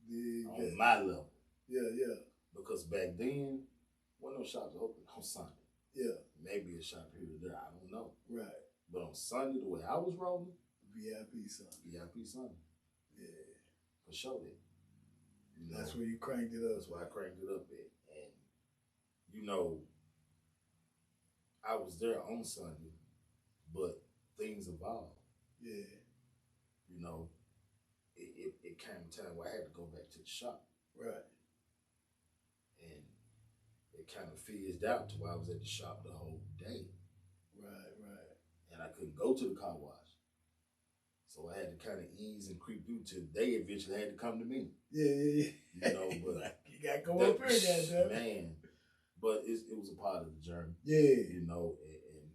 it on my level. Yeah, yeah. Because back then, wasn't no shops open on Sunday. Yeah. Maybe a shop here or there, I don't know. Right. But on Sunday, the way I was rolling, VIP Sunday. VIP Sunday. Yeah. For sure. You know, that's where you cranked it up. That's where I cranked it up at. And, you know, I was there on Sunday, but things evolved. Yeah. You know, it came a time where I had to go back to the shop. Right. And it kind of fizzed out to where I was at the shop the whole day. Right, right. And I couldn't go to the car wash. So I had to kind of ease and creep through till they eventually had to come to me. Yeah. You know, but like, you got to go up here, goddamn. Man. But it was a part of the journey. Yeah. You know, and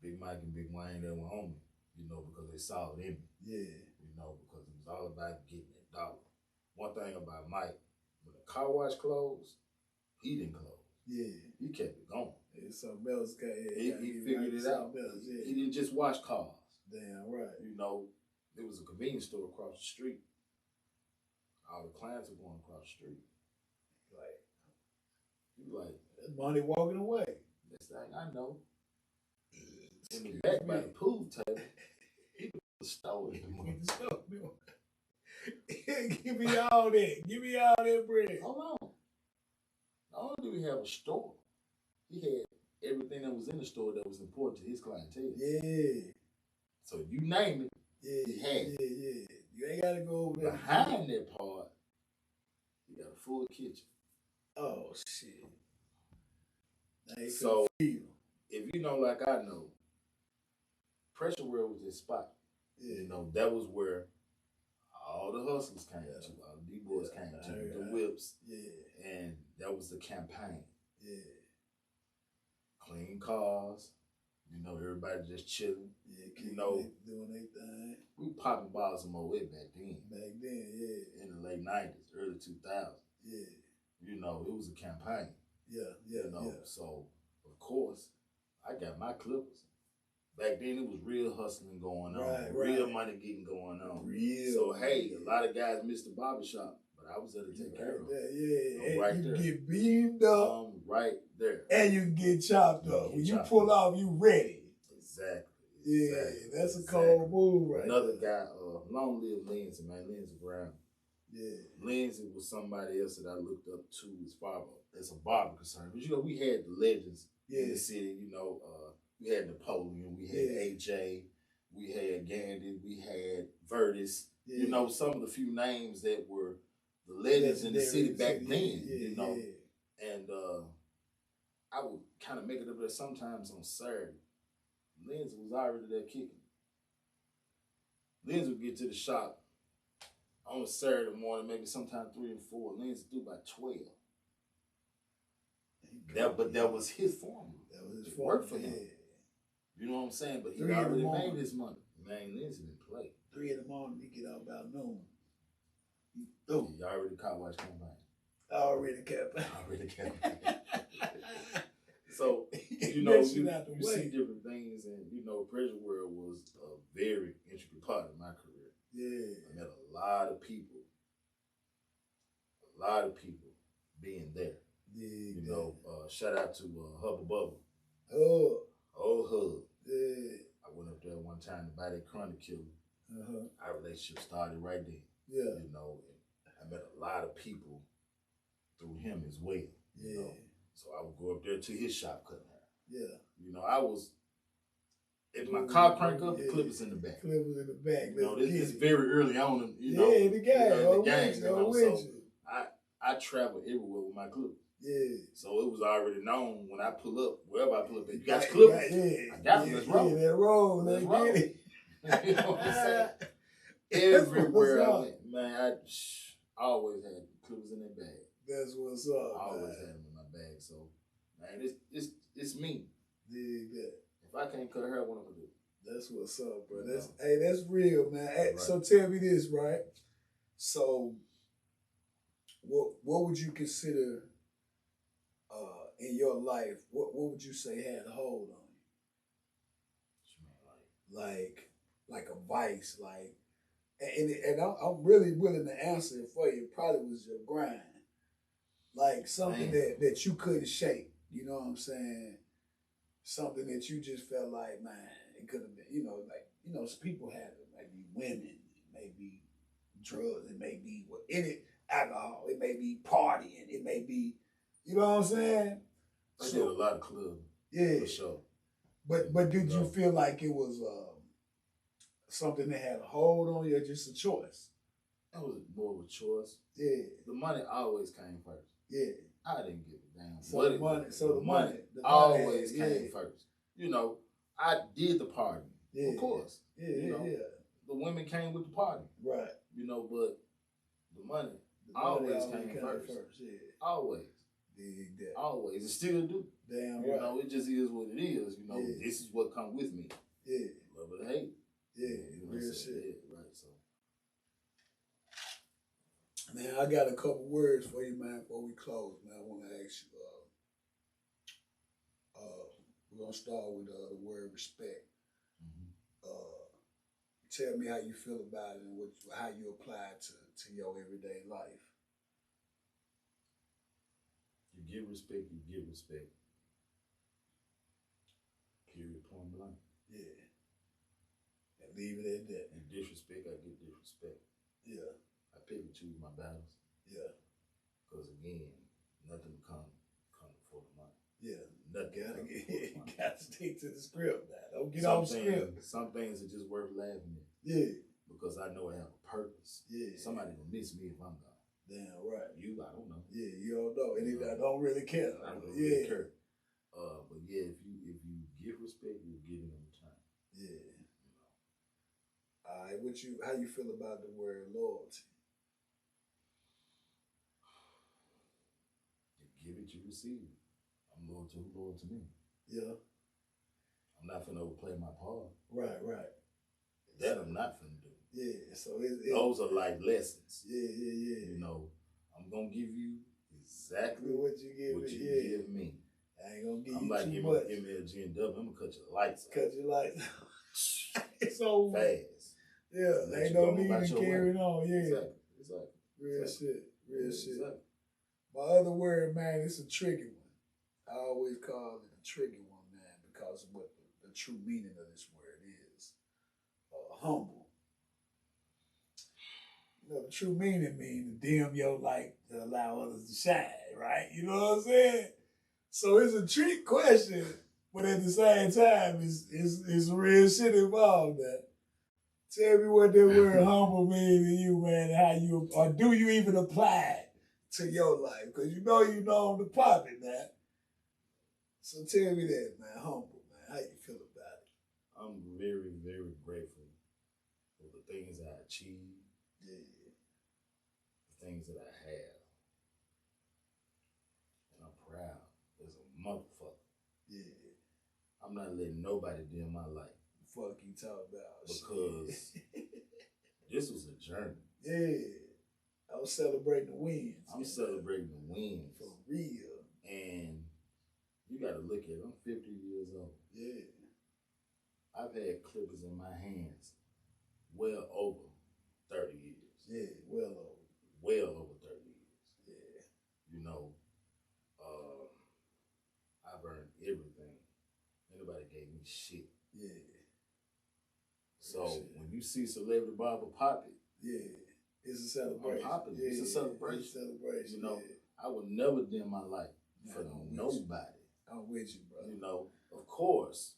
Big Mike and Big Wayne, they were on me, you know, because they saw it in me. Yeah. You know, because it was all about getting that dollar. One thing about Mike, when the car wash closed, he didn't close. Yeah. He kept it going. Yeah, something else. He figured it out. Else, yeah. He didn't just wash cars. Damn right. You know, there was a convenience store across the street. All the clients were going across the street. Like, money walking away. Next thing I know, in the back by the pool table, he was stolen. Give me all that. Give me all that bread. Hold on. Not only did we have a store, he had everything that was in the store that was important to his clientele. Yeah. So you name it, he had it. Yeah. You ain't got to go over there. Behind that part, you got a full kitchen. Oh, shit. So, if you know like I know, Pressure World was his spot. Yeah. You know, that was where all the hustlers came to, all the D-boys came to, the whips. Yeah. And that was the campaign. Yeah. Clean cars. You know, everybody just chilling. Yeah, you know, doing their thing. We popping bottles of Moet back then. Back then, yeah. In the late 90s, early 2000s. Yeah. You know, it was a campaign. Yeah, yeah, you know, yeah. So, of course, I got my clippers. Back then, it was real hustling going on. Right, real money getting going on. Real. So, hey, a lot of guys missed the barbershop, but I was there to take care of them. Yeah, and right you there. Get beamed up. Right there. And you get chopped up. When you pull off, you ready. Exactly. Yeah, exactly. That's a cold move right Another there. Guy, long live Lindsay, man. Lindsay Brown. Yeah. Lindsay was somebody else that I looked up to as a barber concern. Because, you know, we had the legends in the city. You know, we had Napoleon, we had AJ, we had Gandhi, we had Vertis. Yeah. You know, some of the few names that were the legends in the city back then, you know. Yeah. And I would kind of make it up there sometimes on Saturday. Lindsay was already there kicking. Lindsay would get to the shop on a Saturday morning, maybe sometime 3 and 4. Lindsay threw by 12. But that was his formula. That was his formula. Worked for him. You know what I'm saying? But he already made his money. Man, Lindsay didn't play. 3 in the morning, he get out about noon. He already caught watch campaign. Already campaign. So, you know, you see different things, and, you know, Pressure World was a very intricate part of my career. Yeah. I met a lot of people being there. Yeah. You know, shout out to Hubba Bubba. Oh. Old Hub. Yeah. I went up there one time to buy that Chronic Killer. Our relationship started right there. Yeah. You know, and I met a lot of people through him as well. Yeah. You know? So I would go up there to his shop cutting hair. Yeah. You know, I was, if my car crank up, the clippers in the back. Clippers in the back. You know, this very early on, you know. Yeah, the game. The game, you know, so I travel everywhere with my clippers. Yeah. So it was already known when I pull up, wherever I pull up, you got your clippers? I got them, let's roll. Yeah, let's roll. You know what I'm saying? Everywhere I went, man, I always had clippers in that bag. That's what's up. I always had them in my bag. So, man, it's me. Yeah. If I can't cut hair, what I'm gonna do? That's what's up, bro. That's real, man. Right. So tell me this, right? So, what would you consider in your life? What would you say had a hold on you? Like a vice, like, and I'm really willing to answer it for you. It probably was your grind, like something that you couldn't shake. You know what I'm saying? Something that you just felt like, man, it could have been. You know, like people have it. It may be women, it may be drugs, it may be alcohol, it may be partying, it may be, you know what I'm saying? I did a lot of clubs. Yeah, for sure. But did you feel like it was something that had a hold on you, or just a choice? That was more of a choice. Yeah. The money always came first. Yeah. I didn't give a damn. The money always came first. You know, I did the party. Yeah. Of course. Yeah, you know, the women came with the party. Right. You know, but the money always came first. Yeah. Always. Yeah. Always. It still do. Damn right. You know, it just is what it is. You know, this is what come with me. Yeah. Love it or hate. Yeah. You know, real shit. Yeah, right. So. Man, I got a couple words for you, man, before we close, man. I want to ask you, we're going to start with the word respect. Mm-hmm. Tell me how you feel about it and how you apply it to your everyday life. You give respect, you give respect. Period, point blank. Yeah. And leave it at that. And disrespect, I get disrespect. Yeah. I pick and choose my battles. Yeah. Because again, nothing come before the money. Yeah. Nothing. You got to stick to the script now. Don't get off script. Some things are just worth laughing at. Yeah. Because I know I have a purpose. Yeah. Somebody will miss me if I'm gone. Damn right. I don't know. Yeah, you don't know. And I don't really care. I don't really care. But yeah, if you give respect, you'll get it in return. Yeah. You know. All right, how you feel about the word loyalty? You give it, you receive it. I'm loyal to who loyal to me. Yeah. I'm not finna overplay my part. Right. That I'm not finna do. Yeah, so those are like lessons. Yeah. You know, I'm gonna give you exactly what you give me. I ain't gonna give I'm you like, too much. Give me a GW, I'm gonna cut your lights out. Cut your lights out. It's over. Fast. Yeah, ain't no need to carry it on. Yeah. Exactly. Real shit. Exactly. My other word, man, it's a tricky one. I always call it a tricky one, man, because of what the true meaning of this word is. Humble. You know, the true meaning means to dim your light to allow others to shine, right? You know what I'm saying? So it's a trick question, but at the same time, it's real shit involved there. Tell me what that word humble means to you, man, and or do you even apply it to your life? Because you know to pop it, man. So tell me that, man, humble, man. How you feel about it? I'm very, very grateful for the things I achieved. Yeah. The things that I have. And I'm proud as a motherfucker. Yeah. I'm not letting nobody dim my life. Fuck you talk about. Because this was a journey. Yeah. I was celebrating the wins. I'm celebrating the wins. For real. And you gotta look at it. I'm 50 years old. Yeah. I've had clippers in my hands well over 30 years. Yeah, well over. Well over 30 years. Yeah. You know, I've earned everything. Anybody gave me shit. Yeah. So when you see Celebrity Barber pop it, yeah, it's a celebration. Yeah, it's a celebration. It's a celebration. You know, I would never dim my light for nobody. I'm with you, bro. You know, of course,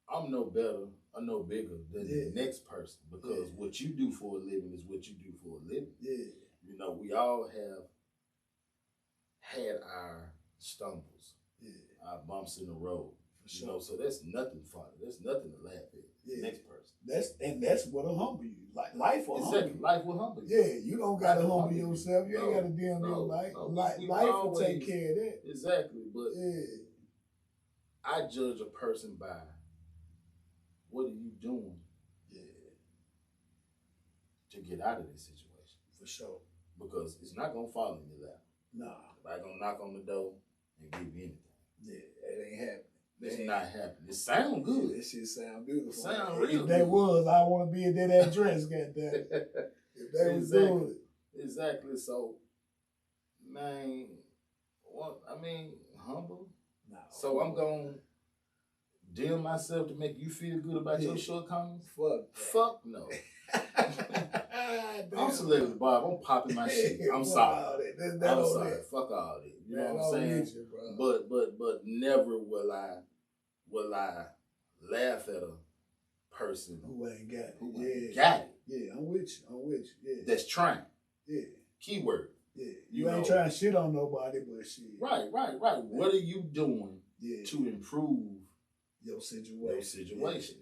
I'm no better or no bigger than the next person, because what you do for a living is what you do for a living. Yeah. You know, we all have had our stumbles, our bumps in the road. You know, so that's nothing funny. That's nothing to laugh at. The next person. That's what'll humble you. Like life will humble you. Life will humble you. Yeah, you don't gotta humble yourself. You ain't gotta damn your life. Life will take care of that. Exactly, but I judge a person by what are you doing to get out of this situation. For sure. Because it's not gonna fall in your lap. Nah. Nobody gonna knock on the door and give you anything. Yeah, it ain't happening. It's not happening. It sound good. That shit sound beautiful. It sound real. If that was, I want to be at that address, goddamn. If they was doing it. Exactly. So, man, humble. No. So I'm gonna dim myself to make you feel good about your shortcomings? Fuck no. I'm Celebrity Barb. I'm popping my shit. I'm sorry. I'm sorry. Fuck all that. You know what I'm saying? But never will I laugh at a person who ain't got it. Who ain't got it. Yeah, I'm with you. Yeah. That's trying. Yeah. Keyword. Yeah. You ain't trying to shit on nobody, but shit. Right. What are you doing to improve your situation?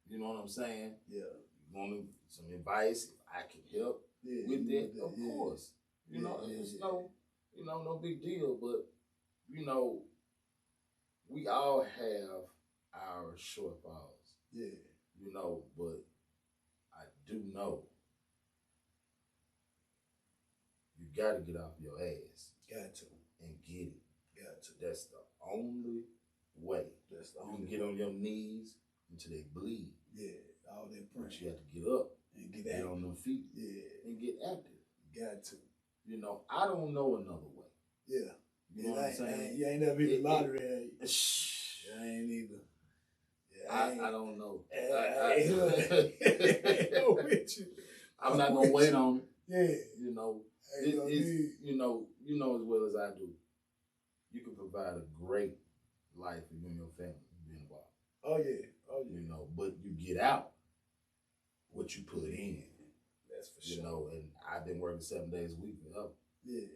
You know what I'm saying? Yeah. You want some advice? If I can help with that, of course. You know, it's no big deal. But you know, we all have our shortfalls. Yeah. You know, but I do know you got to get off your ass. Got to. And get it. Got to. That's the only way. That's the you only can get on your knees until they bleed. Yeah. All that praying. But you have to get up and get on them feet. Yeah. And get active. Got to. You know, I don't know another way. Yeah. You know what I'm saying? You ain't never hit the lottery. I ain't either. I don't know. I'm not gonna wait on it. Yeah. You know, you know as well as I do. You can provide a great life for you and your family being involved. Oh yeah. You know, but you get out what you put in. That's for sure. You know, and I've been working 7 days a week forever. Yeah.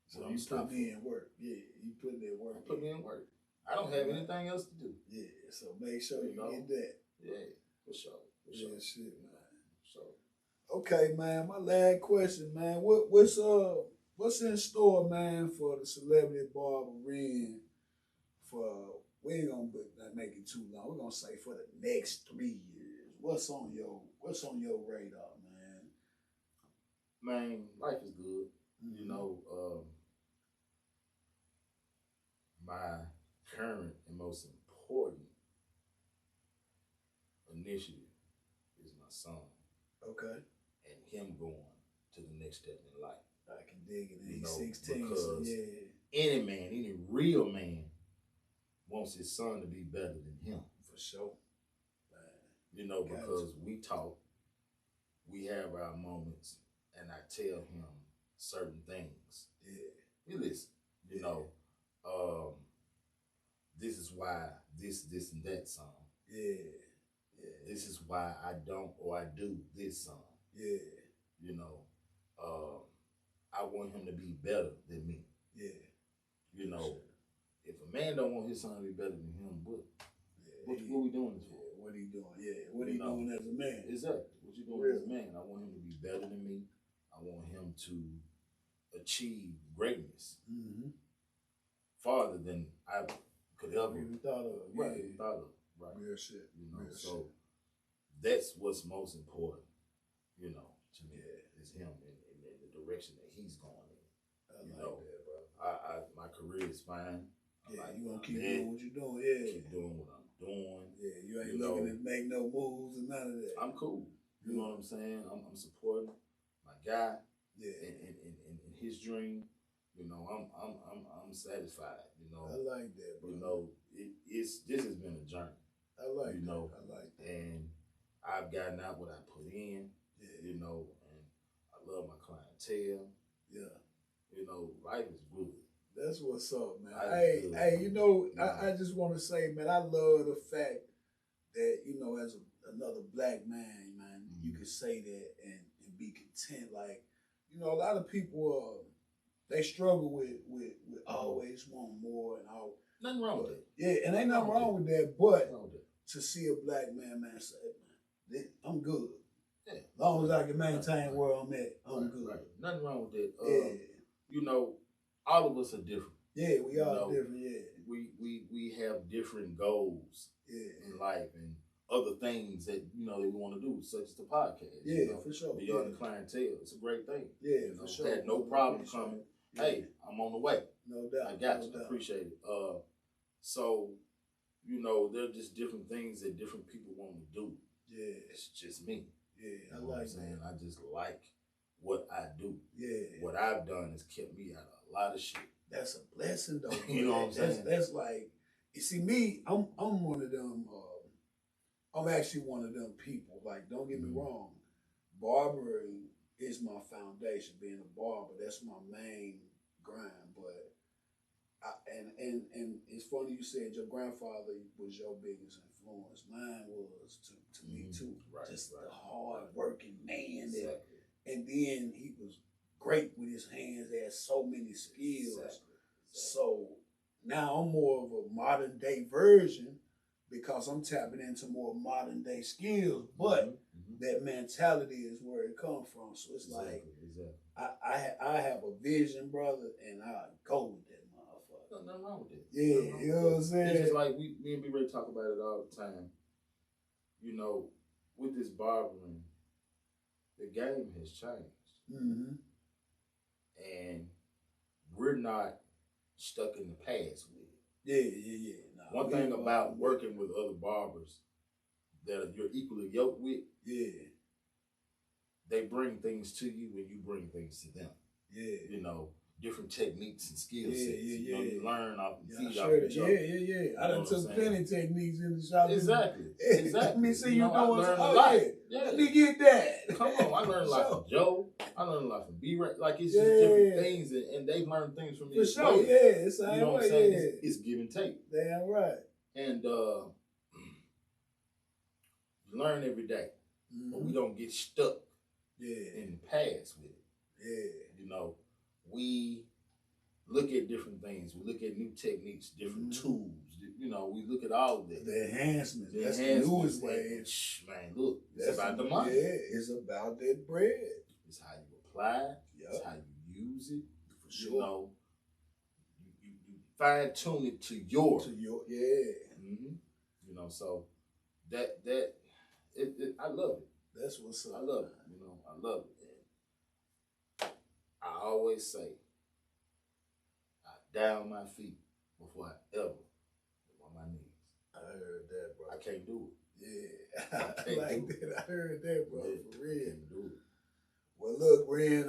So you put me in work. Yeah, you put me in work. I put me in work. I don't have anything else to do. Yeah, so make sure you get that. Yeah, for sure. Yeah, shit, man. So, okay, man. My last question, man. What's in store, man, for the CelebrityBarberRen? We ain't gonna make it too long. We're gonna say for the next 3 years. What's on your radar, man? Man, life is good. Mm-hmm. You know, my current and most important initiative is my son. Okay. And him going to the next step in life. I can dig it. He's 16. Because any man, any real man wants his son to be better than him. For sure. You know, because we talk, we have our moments, and I tell him certain things. Yeah. You listen, you know, this is why this, and that song. Yeah. This is why I don't or I do this song. Yeah. You know, I want him to be better than me. Yeah. You know, if a man don't want his son to be better than him, what we doing this for? What he doing? Yeah. What he doing as a man? Exactly. What you doing as a man? I want him to be better than me. I want him to achieve greatness farther than I could ever even thought of. Right. Real shit. You know, so that's what's most important, you know, to me is him in the direction that he's going in. I like that, bro. My career is fine. Yeah, you gonna keep doing what you're doing. Yeah. Keep doing what I'm doing. Yeah, you ain't looking to make no moves and none of that. I'm cool. You know what I'm saying? I'm supporting my guy. Yeah. In his dream. You know, I'm satisfied. You know, I like that, bro. You know, this has been a journey. I like you know, that. I like that. And I've gotten out what I put in. Yeah. You know, and I love my clientele. Yeah. You know, life is good. That's what's up, man. Hey, you know, I just want to say, man, I love the fact that, you know, as another black man, you can say that and be content. Like, you know, a lot of people, they struggle with always wanting more and all. Nothing wrong with it. Yeah, and ain't nothing wrong with that, but to see a black man, say, man, I'm good. Yeah. As long as I can maintain where I'm at, I'm good. Right. Nothing wrong with it. You know, all of us are different. Yeah, we all different, yeah. We have different goals in life and other things that, you know, that we want to do, such as the podcast. Yeah, you know, for sure. Beyond the Clientele. It's a great thing. Yeah, you know, for sure. Had no problem coming. Yeah. Hey, I'm on the way. No doubt. I got you. Appreciate it. So, you know, there are just different things that different people want to do. Yeah. It's just me. Yeah, I like what I'm saying. I just like what I do. Yeah. What I've done has kept me out of a lot of shit. That's a blessing, though. You know what I'm saying? That's like, you see, me, I'm one of them. I'm actually one of them people. Like, don't get me wrong, barbering is my foundation. Being a barber, that's my main grind. But and it's funny you said your grandfather was your biggest influence. Mine was to me too. Right, just the hard working man. Exactly. And then he was great with his hands. He had so many skills. Exactly. So now I'm more of a modern day version because I'm tapping into more modern day skills. But that mentality is where it comes from. So it's like I have a vision, brother, and I go with that motherfucker. Nothing wrong with it. Yeah, you know what I'm saying? It's just like me and B-Ray talk about it all the time. You know, with this barbering, the game has changed. And we're not stuck in the past with it. Yeah. No, one thing about working with other barbers that you're equally yoked with, they bring things to you and you bring things to them. Yeah. You know, different techniques and skill sets. You know, you learn off and feed off each other. Yeah. I done took plenty techniques in the shop. Exactly. Let me see you doing a lot. Yeah. Let me get that. Come on, I learned a lot from Joe. I learned a lot from B-Ray. Like, it's just different things, and they've learned things from me. For sure, it's the same way. You know what I'm saying? It's give and take. Damn right. And learn every day. But we don't get stuck in the past with it. Yeah. You know, we look at different things. We look at new techniques, different tools. You know, we look at all of that. The enhancements. That's the newest way. Man, look, it's about the money. Yeah, it's about that bread. It's how you apply. It's how you use it. For sure. You know, you fine tune it to your. You know, so that I love it. That's what's up. I love it. You know, I love it. I always say, I down my feet before I ever get on my knees. I heard that, bro. I can't do it. Yeah, I like that. I heard that, bro. For real. I can't do it. Well, look, Ren,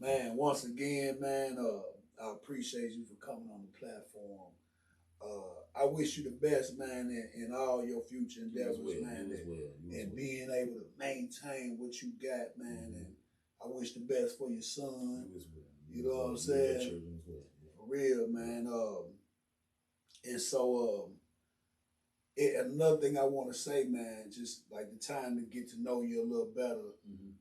man, once again, man, I appreciate you for coming on the platform. I wish you the best, man, in all your future endeavors, man, and being able to maintain what you got, man, and I wish the best for your son. You know what I'm saying? For real, man. And so, another thing I want to say, man, just like the time to get to know you a little better,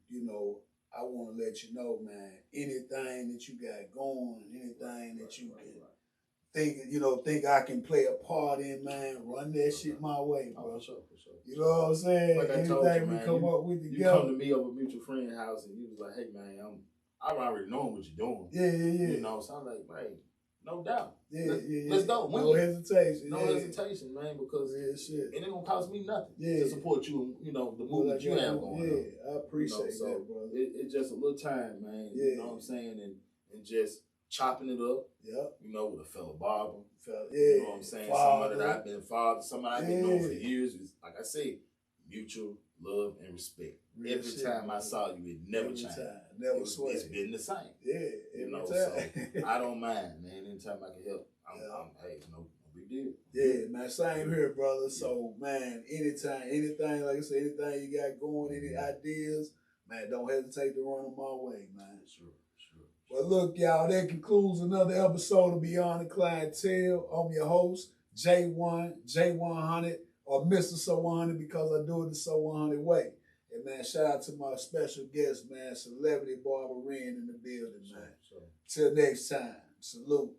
you know, I want to let you know, man, anything that you got going, anything that you can think I can play a part in, man, run that shit my way, bro. For sure. You know what I'm saying? Like anything I told you, we man, come up with together. You come to me over a mutual friend's house and you was like, hey, man, I'm already knowing what you're doing. Yeah. You know, so I'm like, man, no doubt. Yeah. Let's go. No hesitation. No hesitation, man, because it ain't gonna cost me nothing to support you, you know, the movement you have going on. Yeah, I appreciate that, brother. It's just a little time, man. You know what I'm saying? And just chopping it up. You know, with a fellow barber. You know what I'm saying? Somebody that I've been somebody I've been knowing for years. Like I say, mutual love and respect. Every time I saw you, it never changed. It's been the same. Yeah, you know. So I don't mind, man. Anytime I can help, I'm hey, no big deal. Yeah, man. Same here, brother. So, man, anytime, anything, like I said, anything you got going, any ideas, man, don't hesitate to run them my way, man. Sure. Well, Well, look, y'all, that concludes another episode of Beyond the Clientele. I'm your host, J100, or Mr. So 100 because I do it the So 100 way. And, man, shout out to my special guest, man, CelebrityBarberRen in the building, man. Till next time. Salute.